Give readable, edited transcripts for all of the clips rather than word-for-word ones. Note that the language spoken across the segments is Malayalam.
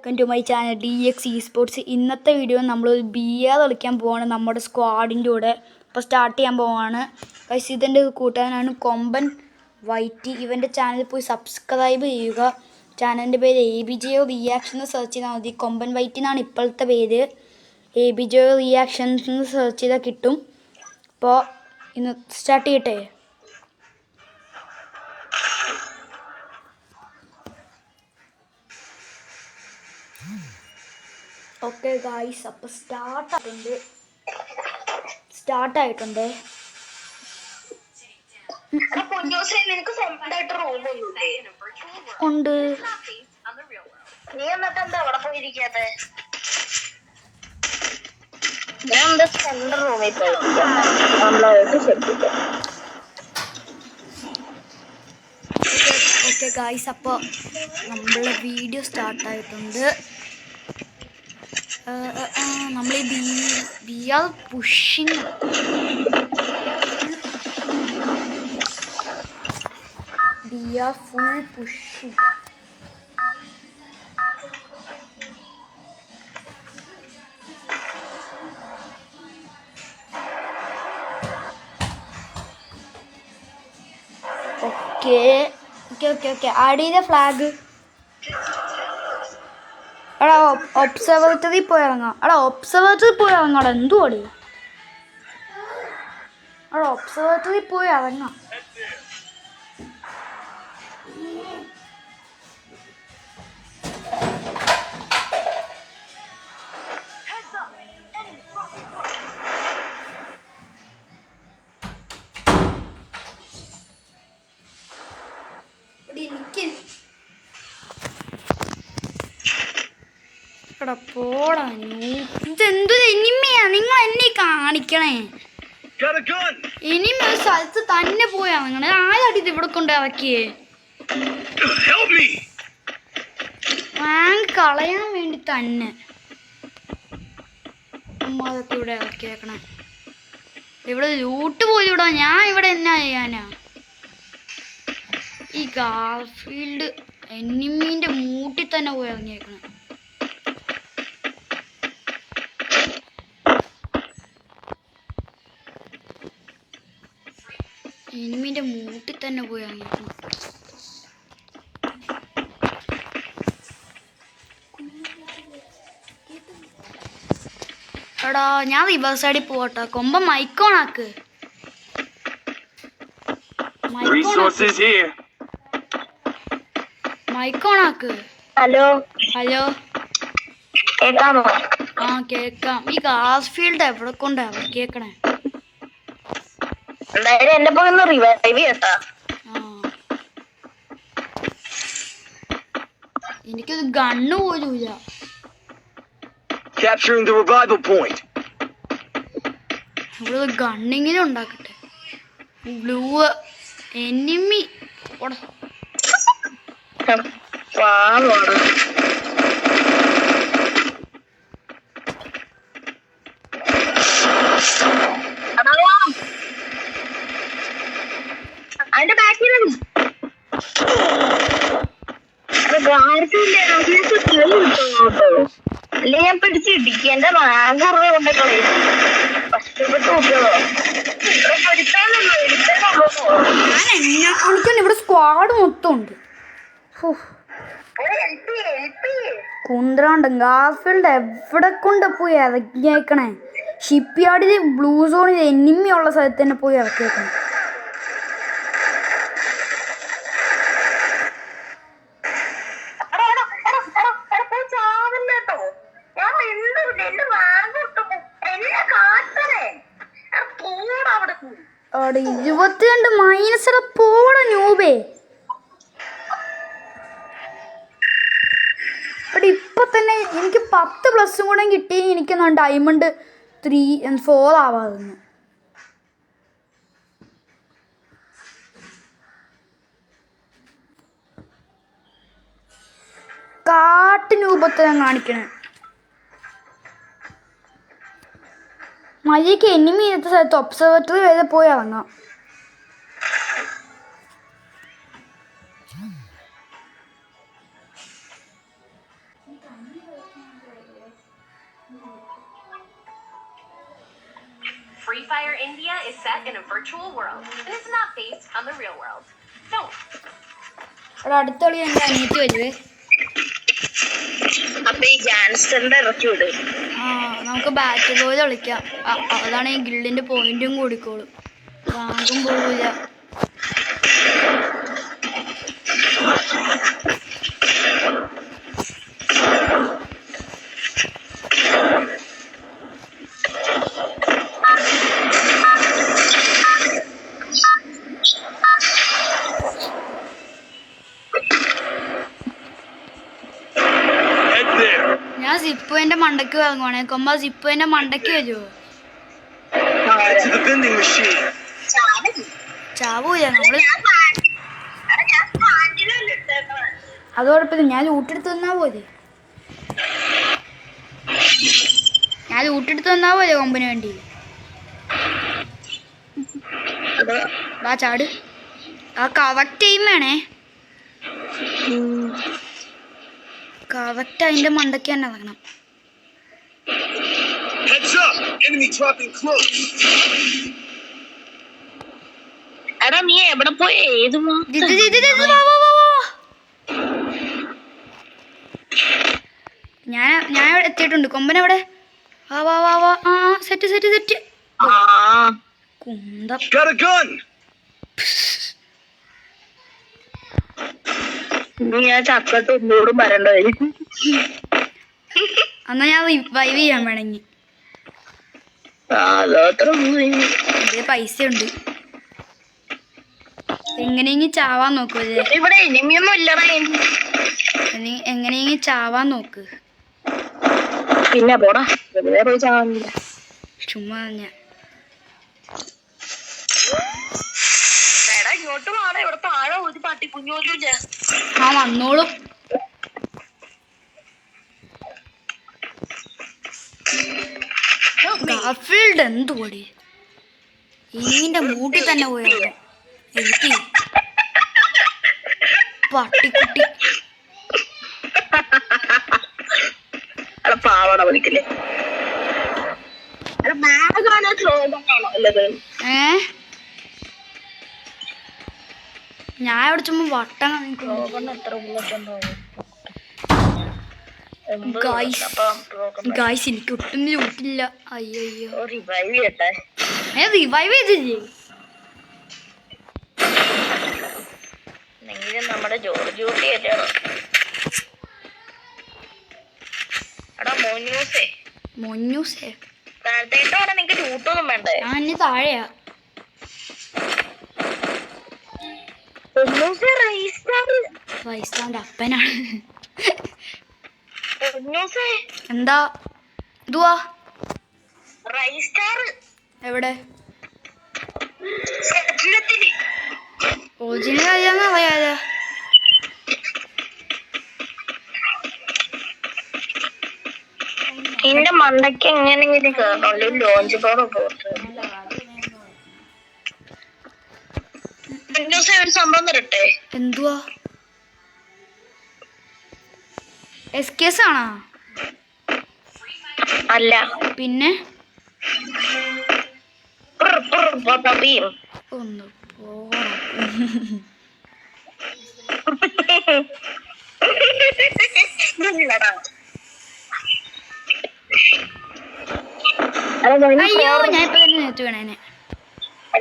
Welcome to my channel DX Esports. ഇന്നത്തെ വീഡിയോ നമ്മൾ BR കളിക്കാൻ പോവാണ് നമ്മുടെ സ്ക്വാഡിൻ്റെ കൂടെ. അപ്പോൾ സ്റ്റാർട്ട് ചെയ്യാൻ പോവാണ്. ഗയ്സ്, ഇതെൻ്റെ കൂട്ടുകാരനാണ് കൊമ്പൻ വൈറ്റി. ഇവൻ്റെ ചാനൽ പോയി സബ്സ്ക്രൈബ് ചെയ്യുക. ചാനലിൻ്റെ പേര് ABJO റിയാക്ഷൻ എന്ന് സെർച്ച് ചെയ്താൽ മതി. കൊമ്പൻ വൈറ്റി എന്നാണ് ഇപ്പോഴത്തെ പേര്. ABJO റിയാക്ഷൻസ് എന്ന് സെർച്ച് ചെയ്താൽ കിട്ടും. അപ്പോൾ ഇന്ന് സ്റ്റാർട്ട് ചെയ്യട്ടെ. ഓക്കെ ഗായ്സ്, അപ്പോൾ സ്റ്റാർട്ടായിട്ടുണ്ട്. ഉണ്ട്. ഓക്കെ ഗായ്സ്, അപ്പോൾ നമ്മളെ വീഡിയോ സ്റ്റാർട്ടായിട്ടുണ്ട്. നമ്മൾ ഈ BR pushing full pushing. Okay add ചെയ്ത ഫ്ലാഗ്. എടാ ഒബ്സർവേറ്ററി പോയി ഇറങ്ങാം. എന്തുവാടി? ഒബ്സർവേറ്ററി പോയി ഇറങ്ങാം. പോടാ, ഇതെന്തൊരു എനിമിയാ നിങ്ങൾ എന്നെ കാണിക്കണേ. എനിമി ഒരു സ്ഥലത്ത് തന്നെ പോയാ നിങ്ങൾ ആരടി ഇത് ഇവിടെ കൊണ്ട് ഇറക്കിയേ? റാങ്ക് കളയാൻ വേണ്ടി തന്നെ അതൊക്കെ ഇവിടെ ഇറക്കിയേക്കണേ. ഇവിടെ ലൂട്ട് പോയിടാ. ഞാൻ ഇവിടെ എന്നാ ചെയ്യാനാ? ഈ ഗാർഫീൽഡ് എനിമീൻ്റെ മൂട്ടിൽ തന്നെ പോയി ഇറങ്ങിയേക്കണേ. എനിമിൻ്റെ മൂട്ടിൽ തന്നെ പോയി ഇറങ്ങിയേക്കണം. എടാ, ഞാൻ റിവേഴ്സ് സൈഡിൽ പോട്ടെ. കൊമ്പ മൈക്കോണാക്ക്. ഹലോ ആ കേക്കാം. ഈ ഗ്ലാസ് ഫീൽഡ് എവിടെ കൊണ്ടാ കേക്കണേ? എനിക്കൊരു ഗണ്ണ് പോലും ഇല്ല. ഇവിടെ ഗണ്ണിങ്ങനെ ഉണ്ടാക്കട്ടെ. ബ്ലൂ എനിമി അതിന്റെ ബാക്കിൽ അല്ലെ ഞാൻ പിടിച്ചിടിക്കുക. എന്റെ റാങ്ക് കൊണ്ട് കളയും. ഇവിടെ സ്ക്വാഡ് മൊത്തം ഉണ്ട്. കുന്ത്രാണ്ട് ഗാർഫീൽഡ് എവിടെ കൊണ്ട് പോയി ഇറക്കിയേക്കണേ? ഷിപ്പ് യാർഡിൽ ബ്ലൂ സോണിൽ എനിമി ഉള്ള സ്ഥലത്ത് തന്നെ പോയി ഇറക്കിയേക്കണേ. അവിടെ 22 മൈനസ് പോട ന്യൂബേ. അവിടെ ഇപ്പൊ തന്നെ എനിക്ക് 10+ കൂടെ കിട്ടി. എനിക്ക് ഡയമണ്ട് 3 and 4 ആവാതെന്ന്. കാട്ട് ന്യൂബത്തെ ഞാൻ കാണിക്കണേ. മഴയ്ക്ക് എനിമി ഇന്നത്തെ സ്ഥലത്ത് ഒബ്സർവേറ്ററി വരെ പോയി ഇറങ്ങാം. Free Fire India is set in a virtual world and is not based on the real world. Don't. അവിടെ അടുത്ത കളി എൻ്റെ അനിയത്തി വരുവേ. അപ്പൊ ഈ ഗാങ്സ്റ്ററിന്റെ ഇറക്കി വിട്. ആ നമുക്ക് ബാറ്റ് ബോൾ കളിക്കാം. അതാണ് ഈ ഗിൽഡിന്റെ പോയിന്റും കൂടിക്കോളും. റാങ്കും പോവില്ല. ഞാൻ സിപ്പുവിന്റെ മണ്ടയ്ക്ക് വാങ്ങുവാണേ. കൊമ്പ സിപ്പുവിന്റെ മണ്ടയ്ക്ക് വരുമോ? ചാവൂല നമ്മള്. അതോടൊപ്പം ഞാൻ ലൂട്ടെടുത്ത് തന്നാ പോലെ. കൊമ്പിന് വേണ്ടി. വാ ചാട്. ആ കവക്ട് ടൈം വേണേ. കറക്റ്റ് അതിന്റെ മണ്ടയ്ക്ക് തന്നെ ഇറങ്ങണം. എടാ നീ എവിടെ പോയി? ഏത് ഞാൻ എത്തിയിട്ടുണ്ട്. കൊമ്പൻ എവിടെ? വാ വാ വാ വാ. ആ സെറ്റ് സെറ്റ് സെറ്റ്. കുന്തം. ഞാൻ ചക്കട്ട് ഒന്നോടും വരണ്ടായിരിക്കും. എന്നാ ഞാൻ റിവൈവ് ചെയ്യാൻ വേണമെങ്കിൽ. എന്റെ പൈസ ഉണ്ട്. എങ്ങനെയെങ്കിലും ചാവാൻ നോക്കൂല്ലേ? ഇവിടെ എനിമിയൊന്നും ഇല്ലടാ. എങ്ങനെയെങ്കിലും ചാവാൻ നോക്ക്. പിന്നെ പോടാ, പോയി ചാവാനില്ല. ചുമ്മാ ഞാൻ ഇങ്ങോട്ട് വേണം. ഇവിടെ താഴെ ഒരു പട്ടി കുഞ്ഞോലും. ആ വന്നോളും. ഗാർഫീൽഡ് എന്തുപടി ഇതിന്റെ മൂട്ടിൽ തന്നെ പോയാണ്. എനിക്ക് പട്ടിക്കുട്ടി പാവട വലിക്കല്ലേ. ഞാൻ ഇവിടെ ചുമ്മാ വട്ടം ഗായ്സ് എനിക്ക് ഒട്ടും ലൂട്ടില്ല. അയ്യോ റിവൈവ് ചെയ്തില്ലേ? നമ്മുടെ ജോർജ് കുട്ടി അല്ലോ. എടാ മൊന്നൂസേ താഴത്തേട്ടോടെ നിങ്ങക്ക് ലൂട്ടൊന്നും വേണ്ടേ? ഞാൻ ഇനി താഴെയാ. റൈസ്റ്റാറിന്റെ അപ്പനാണ്. എന്താ ഇതുവാ? എവിടെ? ഒറിജിനൽ അറിയാന്ന് അറിയാതെ. എന്റെ മണ്ടയ്ക്ക് എങ്ങനെങ്കിലും കേറണല്ലോ. ലോഞ്ച് പാഡ് ഒരു സംഭവം തരട്ടെ. എന്തുവാ? എസ്കേസ് ആണോ? അല്ല പിന്നെ ഒന്ന് അയ്യോ ഞാൻ ഇപ്പൊ തന്നെ നേരത്തെ വേണേനെ.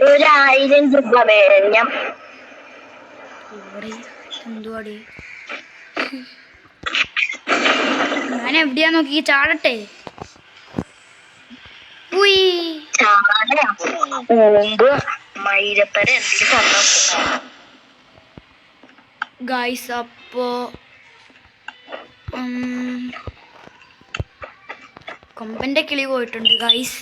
1000 രൂപ വേണം. എന്തുവാടി? ഞാൻ എവിടെയാ നോക്കി ചാടട്ടെ. ഗായ്സ് അപ്പോ കൊമ്പന്റെ കിളി പോയിട്ടുണ്ട് ഗായ്സ്.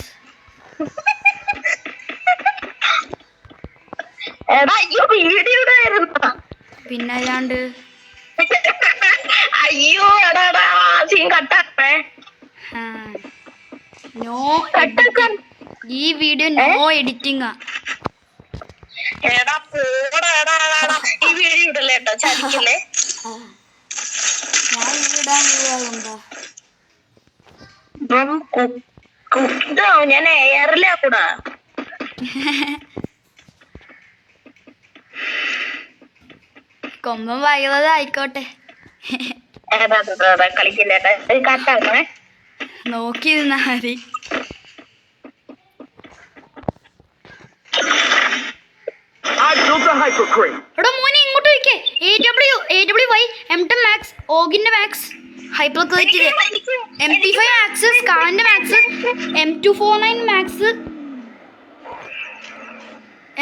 പിന്നെ അല്ലാണ്ട് അയ്യോ കട്ടേ. നോ ഈ വീഡിയോ നോ എഡിറ്റിംഗ്. ഈ വീഡിയോ ഇടല്ലേ കേട്ടോ, ചതിക്കല്ലേ. ഞാൻ ഇടാൻ പോവാ. ഇപ്പം ഇതാവും ഞാൻ എയറിലാ കൂടാ. കൊമ്പൻ വൈകുന്നതായിക്കോട്ടെ. കളിക്കില്ല കട്ടാക്കണേ. നോക്കിയിരുന്നാ മതി. എടാ മോനെ ഇങ്ങോട്ട് വയ്ക്കേ. AWY M10 മാക്സ് ഓഗിന്റെ max hyper quality MP5 max സ്കാന്റെ max M249 max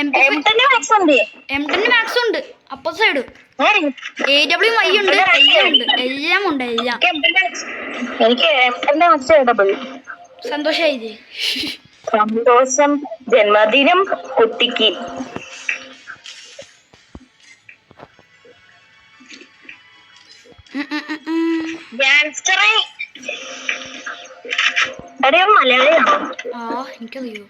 M10 max ഉണ്ട്. അപ്പോ സൈഡ് AWY ഉണ്ട്. എല്ലാം ഉണ്ട്. എനിക്ക് സന്തോഷായില്ലേ? സന്തോഷം. ജന്മദിനം കുട്ടിക്ക്. മലയാളിയാണോ? ആ എനിക്കറിയോ.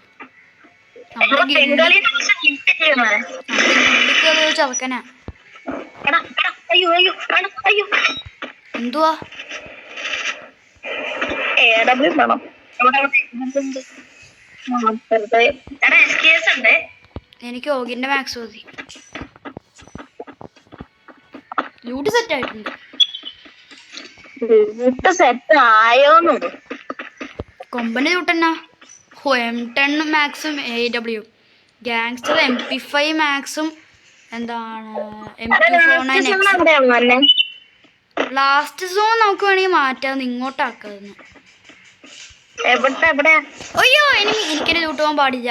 ചവക്കനാ. എന്തുവാ എനിക്ക് ഓഗിന്റെ മാക്സ് മതി. ലൂട്ട് സെറ്റ് ആയിട്ടുണ്ട്. സെറ്റ് ആയോന്നു കൊമ്പന്റെ ലൂട്ടെന്നാ? M10 മാക്സും AW ഗാങ്സ്റ്റർ MP5 മാക്സും എന്താണ് M249 ലാസ്റ്റ് സോൺ നമുക്ക് വേണമെങ്കിൽ മാറ്റാം. ഇങ്ങോട്ടാക്കുന്നു. അയ്യോ എനിക്കെന്നെ ലൂട്ട് പോകാൻ പാടില്ല.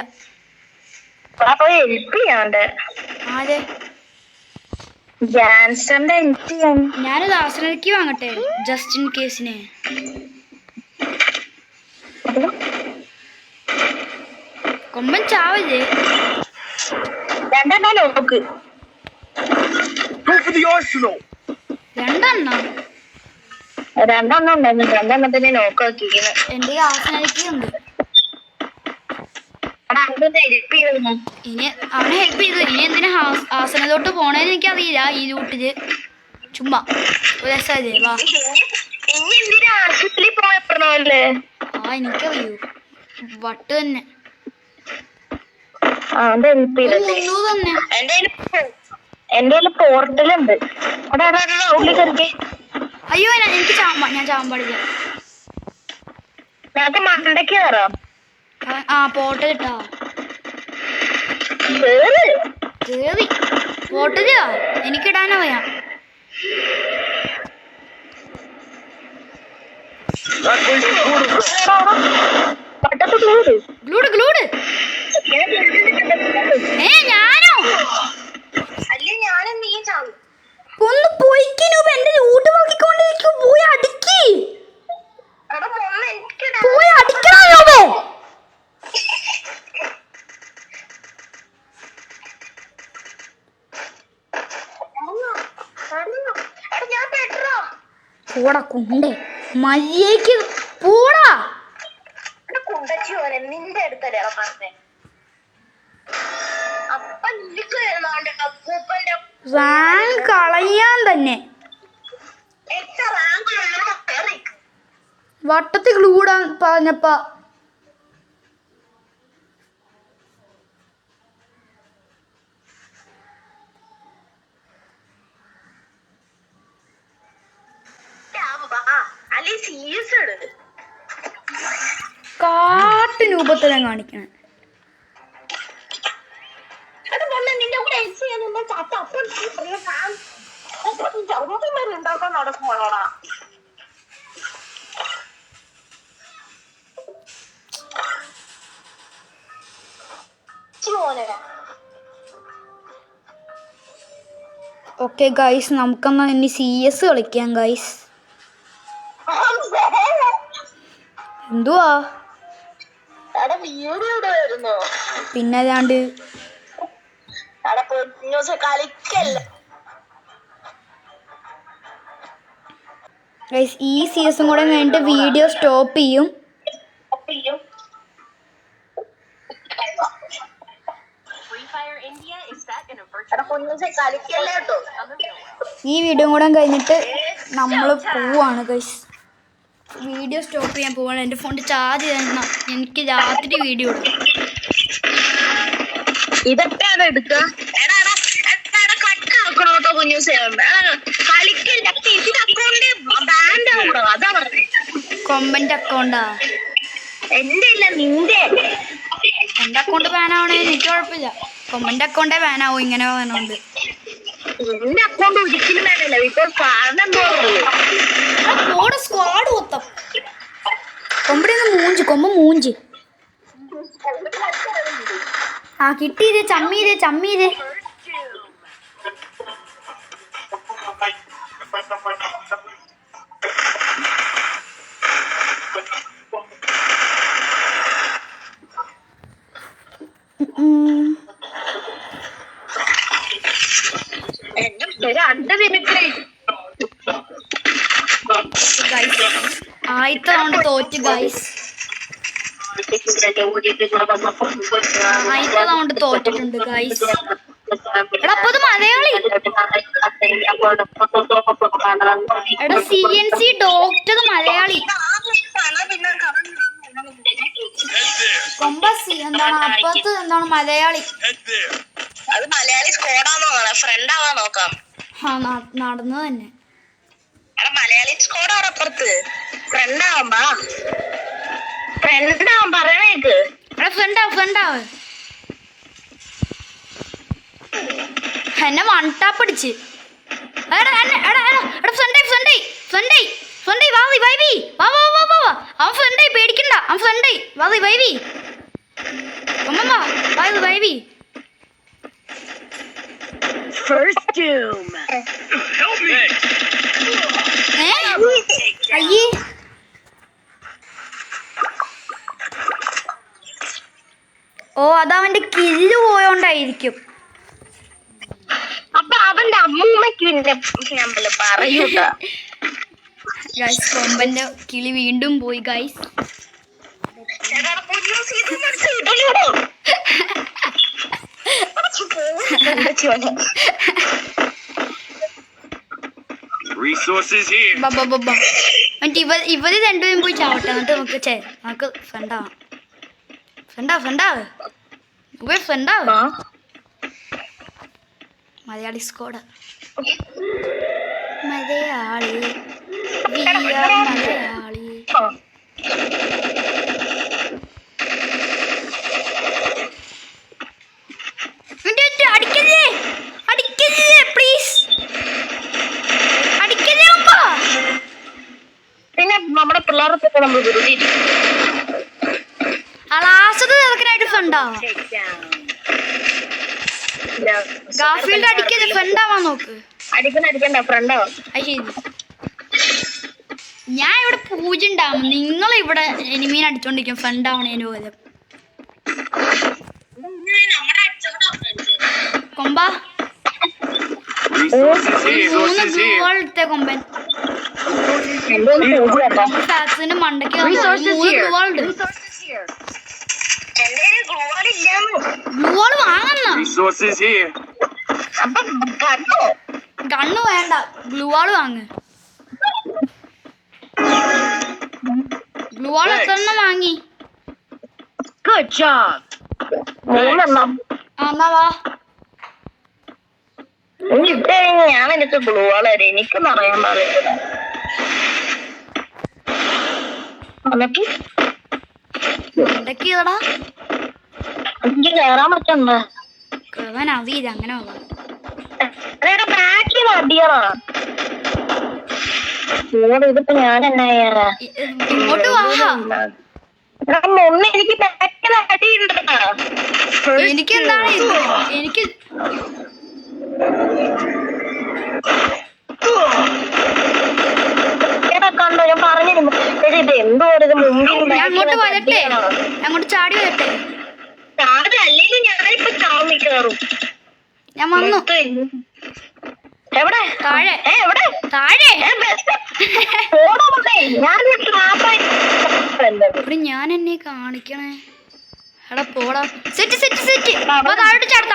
ആരെ? ഞാനത് ആസനക്ക് വാങ്ങട്ടെ ജസ്റ്റ് ഇൻ കേസിന്. കൊമ്പൻ ചാവല്ലേ? രണ്ടെണ്ണം ഉണ്ടായിരുന്നു. രണ്ടെണ്ണത്തിനെ നോക്കാക്കിയിരിക്കുന്നത്. എന്റെ ആസനക്ക് ഉണ്ട്. ഇനി അവനെ ഹെൽപ്പ് ചെയ്തു. ഇനി എന്തിനാ ആസനത്തോട്ട് പോണേന്ന് എനിക്കറിയില്ല. ഈ ലൂട്ടില് ചുമ്മാ ഒരു രസമല്ലേ? വാ. ആ എനിക്കറിയൂ. വട്ട് തന്നെ. എന്റെ പോർട്ടലുണ്ട്. അയ്യോ എനിക്ക് ഞാൻ ചാവാൻ പാടില്ല. മണ്ടയ്ക്ക് കയറാം. ആ പോർട്ടൽ ഇട്ടാ കേറി. പോർട്ടലാ എനിക്കിടാനാ പറയാം. Glued glued. ഞാനോ? ഒന്ന് പോയിക്കോ. എന്റെ ലൂട്ട് നോക്കിക്കൊണ്ടിരിക്കും. പോയി അടിക്കി. പോയി അടിക്കണോ? പോടാ കുണ്ടേ. മര്യാദക്ക് പോടാ. നിന്റെ അടുത്തല്ലേ പറഞ്ഞേ? റാങ്ക് കളയാൻ തന്നെ വട്ടത്തിൽ ഗ്ലൂടാൻ പറഞ്ഞപ്പ കാട്ടു രൂപത്തിലും കാണിക്കണം. ഓക്കെ ഗൈസ്, നമുക്കെന്നാ ഇനി CS കളിക്കാം ഗൈസ്. എന്തുവാ പിന്നെ അല്ലാണ്ട് ഗൈസ് ഈ CS കൂടെ കഴിഞ്ഞിട്ട് വീഡിയോ സ്റ്റോപ്പ് ചെയ്യും. ഈ വീഡിയോ കൂടെ കഴിഞ്ഞിട്ട് നമ്മൾ പോവാണ് ഗൈസ്. വീഡിയോ സ്റ്റോപ്പ് ചെയ്യാൻ പോവാണ്. എൻ്റെ ഫോണിൽ ചാർജ് ചെയ്യണം. എനിക്ക് രാത്രി വീഡിയോ ഇടും. ഇതൊക്കെ അത് എടുക്ക. കട്ടാക്കണോട്ടോ കുഞ്ഞൂസ്. കളിക്കില്ല. ഇതിന്റെ അക്കൗണ്ട് ബാൻഡ് ആവണോ? അതാ പറഞ്ഞത്. കൊമ്പൻ്റെ അക്കൗണ്ടാ? എന്റെ ഇല്ല, നിന്റെ. എൻ്റെ അക്കൗണ്ട് ബാൻ ആവണേ എനിക്ക് കുഴപ്പമില്ല. കൊമ്പൻ്റെ അക്കൗണ്ടേ ബാൻ ആവും ഇങ്ങനെ വേണോണ്ട്. എന്റെ അക്കൗണ്ട് ഒരിക്കലും വേണമല്ല. ഇപ്പോൾ കാരണം ഓടെ സ്ക്വാഡ് മൊത്തം കൊമ്പടി മൂഞ്ച്. കൊമ്പ് മൂഞ്ച്. ആ കിട്ടിയത്. ചമ്മീത്. ഒരു 2 മിനിറ്റ്. ആദ്യത്തെ റൗണ്ട് തോറ്റ് ഗൈസ്. ആദ്യത്തെ റൗണ്ട് തോറ്റിട്ടുണ്ട് ഗൈസ്. എടാ അപ്പൊ അത് മലയാളി. എടാ CNC ഡോക്ടർ മലയാളി. കൊമ്പസി എന്താണ് അപ്പത്ത് എന്താണ് മലയാളി. അത് മലയാളി സ്കോഡാന്നോ ഫ്രണ്ട് ആവാൻ നോക്കാം. ആ നടന്നു തന്നെ. എടാ മലയാളി സ്കോഡാണ് അപ്പുറത്ത്. ഫ്രണ്ട് ആവാൻ പറയണേക്ക്. എടാ ഫ്രണ്ടാവ്. എന്നെ വൺ ടാപ്പ് അടിച്ച്. അവൻ ഫ്രണ്ടായി പേടിക്കണ്ട. അവൻ ഫ്രണ്ടായി വൈവി. വൈവി. അയ്യേ ഓ അതവന്റെ കില്ല് പോയോണ്ടായിരിക്കും. അപ്പൊ അവന്റെ അമ്മൂമ്മക്ക് പിന്നെ പറയൂട്ടാ. ഗൈസ് കൊമ്പന്റെ കിളി വീണ്ടും പോയി ഗൈസ്. മറ്റേ ഇവര് രണ്ടുപേരും പോയി ചാവട്ടെ. എന്നിട്ട് നമുക്ക് ഫ്രണ്ടാവാം. ഫ്രണ്ടാവ് മലയാളി സ്കോഡ്. മലയാളി അടിക്കല്ലേ പ്ലീസ്. അടിക്കല്ലേ പിന്നെ നമ്മുടെ പിള്ളേർക്കൊക്കെ നമ്മൾ ലാസ്റ്റത്തെ ചെറുക്കനായിട്ട് ഫ്രണ്ടാവാം. ഗാർഫീൽഡ് അടിക്കല്ലേ ഫ്രണ്ടാവാൻ നോക്ക്. അടിക്കണ്ട ഫ്രണ്ടാവാം. അത് ശരി. ഞാൻ ഇവിടെ പൂജ ഉണ്ടാവും. നിങ്ങൾ ഇവിടെ എനിമീൻ അടിച്ചോണ്ടിരിക്കും ഫ്രണ്ടാവണേന് പോലെ. കൊമ്പ 3 ബ്ലൂ വാൾ എടുത്തേ കൊമ്പൻ. ഫാക്സിന്റെ മണ്ടയ്ക്ക് 3 ബ്ലൂ വാൾ ഉണ്ട്. ബ്ലൂ വാൾ വാങ്ങുന്ന ഗണ്ണ് വേണ്ട. ബ്ലൂ വാൾ വാങ്ങ്. ബ്ലൂ വാൾ എത്രണ്ണം വാങ്ങി? എന്നാ വാ. ഞാൻ എനിക്ക് ബ്ലൂ വാൾ തരാം. എനിക്കൊന്നും അറിയാൻ പാടില്ല. എന്തൊക്കെയാടാ എനിക്ക് കേറാൻ പറ്റണ്ട. കേറാൻ അറിയില്ല. അങ്ങനെ ഇതിപ്പോ ഞാൻ എന്നാ ചെയ്യാനാ? ഇങ്ങോട്ട് വാ. എനിക്ക് ബാക്കിൽ അടിയുണ്ടാ. എനിക്ക് എന്താണ് എനിക്ക് കണ്ടോ ഞാൻ പറഞ്ഞിരുന്നു. ഇത് എന്തോ ഇത് മുമ്പിൽ അങ്ങോട്ട് വരട്ടെ. അങ്ങോട്ട് ചാടി വരട്ടെ. അല്ലെങ്കിൽ ഞാനിപ്പോ ചാവി കയറും. ഞാൻ വന്നു. എവിടെ? താഴെ. എവിടെ? താഴെ. ഞാൻ ഞാൻ എന്നെ കാണിക്കണേ. എടാ പോടാ. സെറ്റ് താഴോട്ട് ചാട്.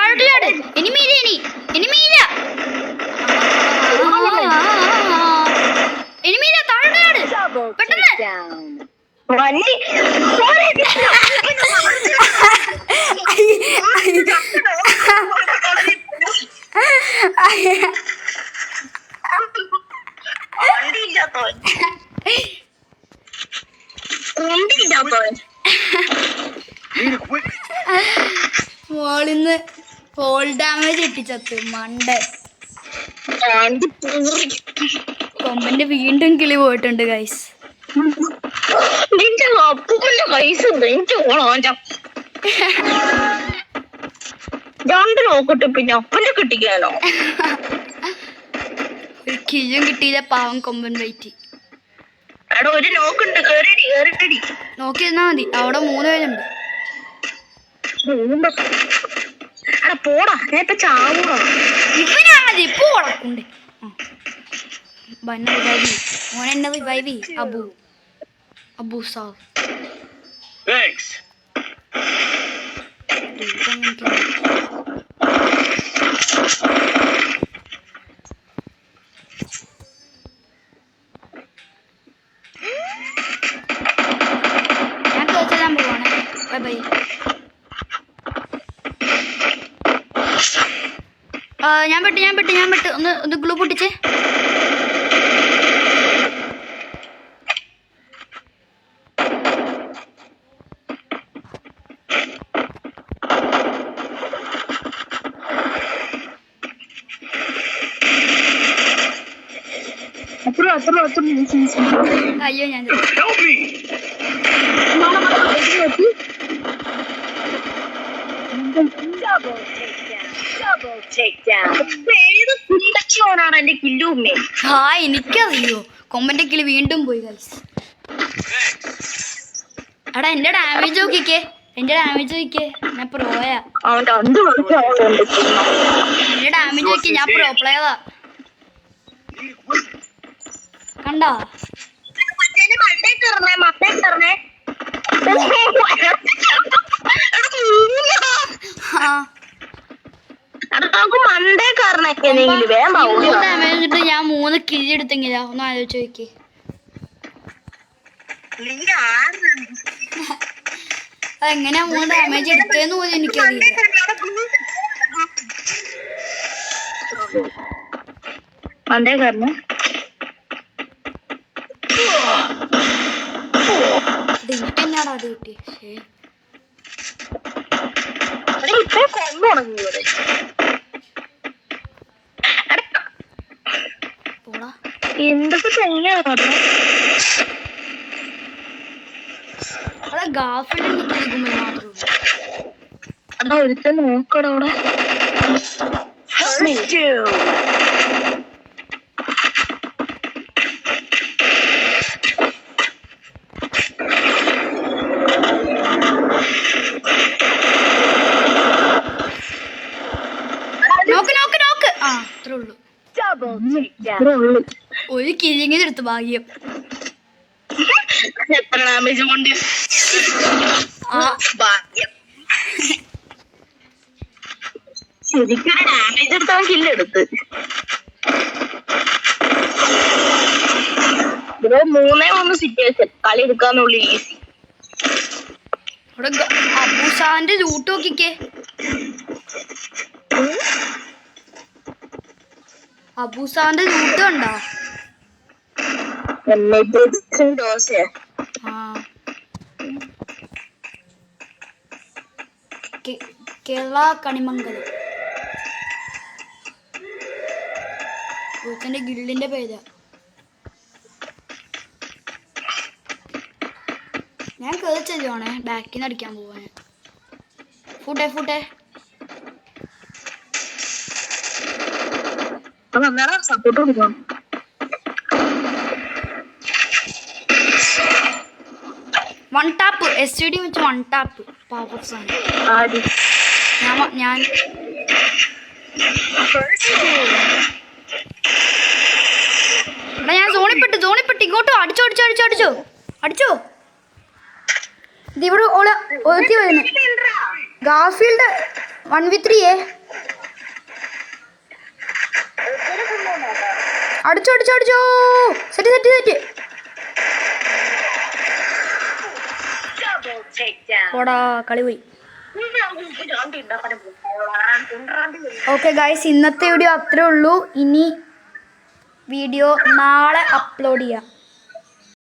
എനിമീല താഴോട്ട് ചാട്. പെട്ടെന്ന് വന്നി വണ്ടിയില്ലാത്തവൻ വണ്ടിയില്ലാത്തവൻ മോളിന്ന് ഫോൾ ഡാമേജ് ഇട്ടിച്ചത്ത് മണ്ട. കൊമ്പന്റെ വീണ്ടും കിളി പോയിട്ടുണ്ട് ഗൈസ്. നിന്റെ അപ്പൂപ്പന്റെ പൈസ എനിക്ക് പോണോ രണ്ട് നോക്കട്ടെ പിന്നെ അപ്പന്റെ കിട്ടിക്കാനോ ഒരു കിഴിയും കിട്ടിയില്ല പാവം കൊമ്പൻ വൈറ്റി. എടാ ഒരു നോക്കുണ്ട് കേറിട്ടടി നോക്കിയിരുന്നാ മതി, അവിടെ 3 പേരുണ്ട്. എടാ പോടാ ഞാൻ ഇപ്പൊ ചാവൂടാ. ഇവനാണത് ഇപ്പൊ ഉടക്കുണ്ട്. മോനെന്നെ റിവൈവ് അബു സാവ്. ഞാൻ തോറ്റാൻ പോവാണ്. Bye bye. ഞാൻ പെട്ട് ഒന്ന് ഗ്ലൂ പൊട്ടിച്ചേ. അയ്യോ ഞാൻ കുണ്ടച്ചോനാണ് എന്റെ കില്ലുമ്മേ. എനിക്കറിയോ കൊമ്പന്റെ കിളി വീണ്ടും പോയി ഗൈസ്. എടാ എന്റെ ഡാമേജ് നോക്കിക്കേ, ഞാൻ പ്രോയാ. അവന്റെ 2 എന്റെ ഡാമേജ് നോക്കി, ഞാൻ പ്രോ പ്ലെയറാ. കണ്ടോ മണ്ടേ കാരണൊക്കെ ഡാമേജ് ഇട്ട് ഞാൻ 3 കിഴി എടുത്തെങ്കിലാ. ഒന്ന് ആലോചിച്ച് നോക്കി. അതെങ്ങനെയാ 3 ഡാമേജ് എടുത്തേന്ന് പോലും എനിക്കറിയില്ല. മണ്ടേ കാരണം എനിക്കെന്നാടാ അത് കിട്ടി. ഇപ്പൊ കൊന്നു തുടങ്ങി പോടാ. എന്തൊക്കെ തന്നെയാണ് അവിടെ ഗാഫിൽ മാത്രമേ ഉള്ളൂ. അതാ ഒരുത്തൻ നോക്കട അവിടെ. നോക്ക്. ആ അത്രേ ഉള്ളൂ. ഒരു കിഴിങ്ങനെ എടുത്ത് ഭാഗ്യം. എത്ര ഡാമേജ് കൊണ്ട് ഭാഗ്യം. ശരിക്കും ഡാമേജ് എടുത്തവൻ കില്ലെടുത്ത്. 3-1 സിറ്റുവേഷൻ കളി എടുക്കാന്നുള്ള ഈസി. അവിടെ അബൂസാന്റെ റൂട്ട് നോക്കിക്കേ. അബൂസാന്റെ റൂട്ട് കണ്ടോ? ദോശയാ. കേരള കണിമംഗലം ന്റെ ഗിൽഡിന്റെ പേരാ. ഞാൻ കേറിച്ചല്ലോണേ ബാക്കിൽ നിന്ന് അടിക്കാൻ പോവാൻ. ഫുട്ടേ സപ്പോർട്ട് കൊടുക്കണം. വൺ ടാപ്പ് SCD വെച്ച് 1 ടാപ്പ് പവർ സാധനം. ഞാൻ സോണിപ്പെട്ട് ഇങ്ങോട്ടോ അടിച്ചോ. ഇതിവിടെ ഒത്തി വരുന്നു. ഗാർഫീൽഡ് 1v3 അടിച്ചോ. Set take down. പോടാ കളി പോയി. ഉണ്ടാക്കാൻ ഓക്കെ ഗൈസ്, ഇന്നത്തെ വീഡിയോ അത്രേ ഉള്ളൂ. ഇനി വീഡിയോ നാളെ അപ്ലോഡ് ചെയ്യാം.